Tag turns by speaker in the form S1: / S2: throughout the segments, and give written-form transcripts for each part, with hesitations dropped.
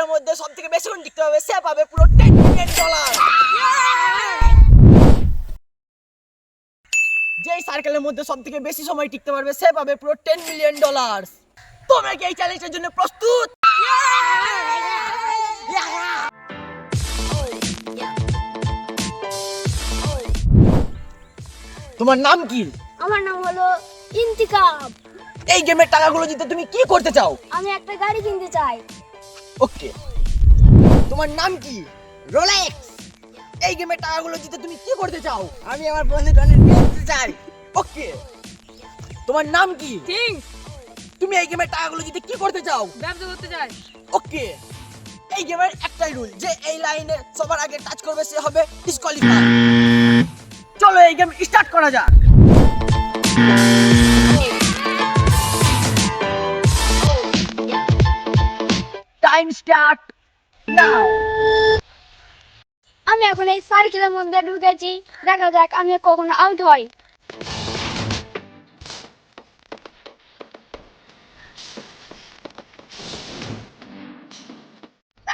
S1: সার্কেলের মধ্যে সবথেকে বেশিক্ষণ টিকতে পারবে সে পাবে পুরো $10 মিলিয়ন। যেই সার্কেলের মধ্যে সবথেকে বেশি সময় টিকতে পারবে সে পাবে পুরো $10 মিলিয়ন। তোমরা কি এই চ্যালেঞ্জের জন্য প্রস্তুত? তোমার নাম কি?
S2: আমার নাম হলো ইন্তিকাব।
S1: এই গেমের টাকাগুলো জিতে তুমি কি করতে চাও?
S2: আমি একটা গাড়ি কিনতে চাই।
S1: ওকে। তোমার নাম কি? রোলেক্স। এই গেমের টাকাগুলো জিতে তুমি কি করতে চাও?
S3: আমি আমার বন্ধুকে অনেক কিনতে চাই।
S1: ওকে। তোমার নাম কি?
S4: কিং
S1: তুমি এই গেমের টাকাগুলো জিতে কি করতে চাও?
S4: ব্যবসা করতে চাই।
S1: ওকে। এই গেমের একটাই রুল, যে এই লাইনে সবার আগে টাচ করবে সে হবে ডিসকোয়ালিফাই। চলো এই গেম স্টার্ট করা যাক। Time start now.
S2: আমি এখন এই সার্কেলের মধ্যে ঢুকেছি, দেখা যাক আমি কখন আউট হই।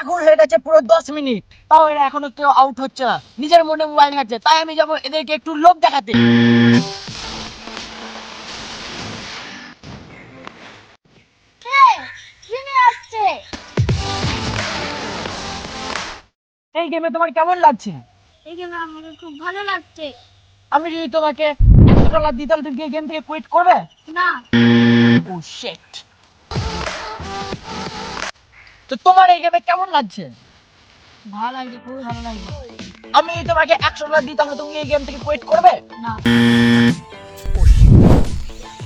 S1: এখন হয়ে গেছে পুরো 10 মিনিট, তাও এরা এখনো কেউ আউট হচ্ছে না। নিজের মনে মোবাইল ঘাটছে, তাই আমি যাবো এদেরকে একটু লোভ দেখাতে।
S2: ট্রেনে আসছে।
S1: এই গেমে তোমার কেমন লাগছে?
S2: এই গেমে আমার খুব ভালো লাগছে।
S1: আমি যদি তোমাকে $100 দিতাম তুমি কি এই গেম থেকে কুইট করবে?
S2: না,
S1: ও শিট। তো তোমার এই গেমে কেমন লাগছে?
S2: ভালো লাগছে, খুবই ভালো লাগছে।
S1: আমি যদি তোমাকে $100 দিতাম তুমি কি এই গেম থেকে কুইট করবে?
S2: না,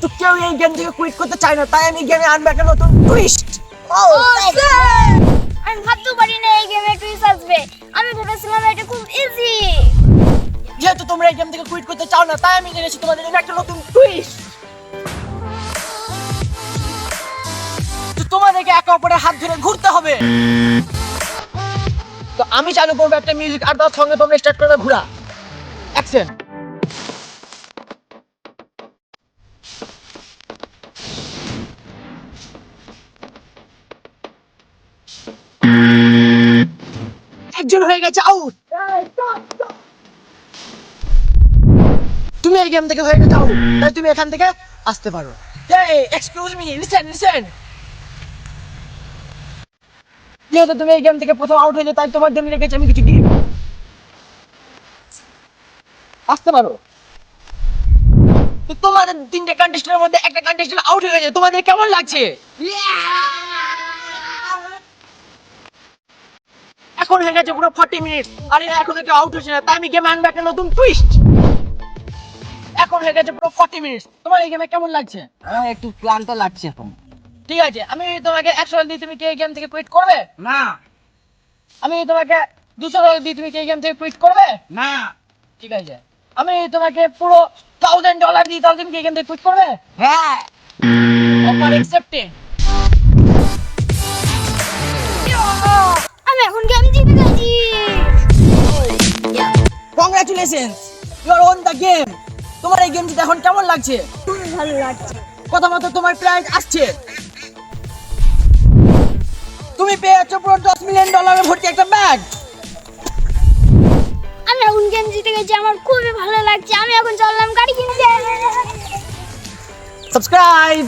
S1: তো কেউ এই গেম থেকে কুইট করতে চায় না, তাই আমি গেমে আনবো একটা নতুন টুইস্ট।
S2: আমি ভাবতে পারি না এই গেমে টুইস্ট আসবে। আমি ভেবেছিলাম এটা খুব ইজি।
S1: যেহেতু তোমরা এই গেম থেকে কুইট করতে চাও না, তাই আমি জেনেছি তোমাদের জন্য একটা নতুন টুইস্ট। তো তোমাদেরকে একে অপরের হাত ধরে ঘুরতে হবে। তো আমি চালু করবো একটা মিউজিক, আর তার সঙ্গে তোমরা স্টার্ট করবে ঘোরা। অ্যাকশন। একজন হয়ে গেছে আউট। তুমি এই গেম থেকে হয়ে গেছে আউট, তাই তুমি এখান থেকে আসতে পারো। এই এক্সকিউজ মি, লিসেন। যেহেতু তুমি এই গেম থেকে প্রথম আউট হয়েছে, তাই তোমার জন্য রেখেছি আমি কিছু গিফট। আসতে পারো। তো তোমাদের 3টে কন্টেস্টেন্টের মধ্যে একটা কন্টেস্টেন্ট আউট হয়ে গেছে, তোমাদের কেমন লাগছে? এখন হয়ে গেছে পুরো 40 মিনিট, আর এরা এখনো কেউ আউট হচ্ছে না, তাই আমি গেমে আনবো একটা নতুন টুইস্ট। এখন হয়ে গেছে পুরো 40 মিনিট, তোমার এই গেমে কেমন লাগছে?
S3: আমার একটু ক্লান্ত লাগছে এখন।
S1: ঠিক আছে, আমি তোমাকে $100 দিই, তুমি কি এই গেম থেকে কুইট করবে?
S3: না,
S1: আমি তোমাকে $200 দিই, তুমি কি এই গেম থেকে কুইট করবে?
S3: না,
S1: ঠিক আছে, আমি তোমাকে পুরো $1000 দিই, তাহলে তুমি কি এই গেম থেকে কুইট করবে?
S3: হ্যাঁ।
S1: Offer accepted.
S2: আমি এখন গেম জিতে গেছি।
S1: Congratulations, you are on the game. তোমার এই গেম জিতে এখন কেমন লাগছে?
S2: খুবই ভালো লাগছে।
S1: কথা মতো তোমার প্রাইজ আসছে। তুমি পেয়ে যাচ্ছ পুরো $10 মিলিয়ন ভর্তি একটা ব্যাগ।
S2: আমি এখন গেম জিতে গেছি, আমার খুবই ভালো লাগছে। আমি এখন চললাম গাড়ি কিনতে।
S1: সাবস্ক্রাইব।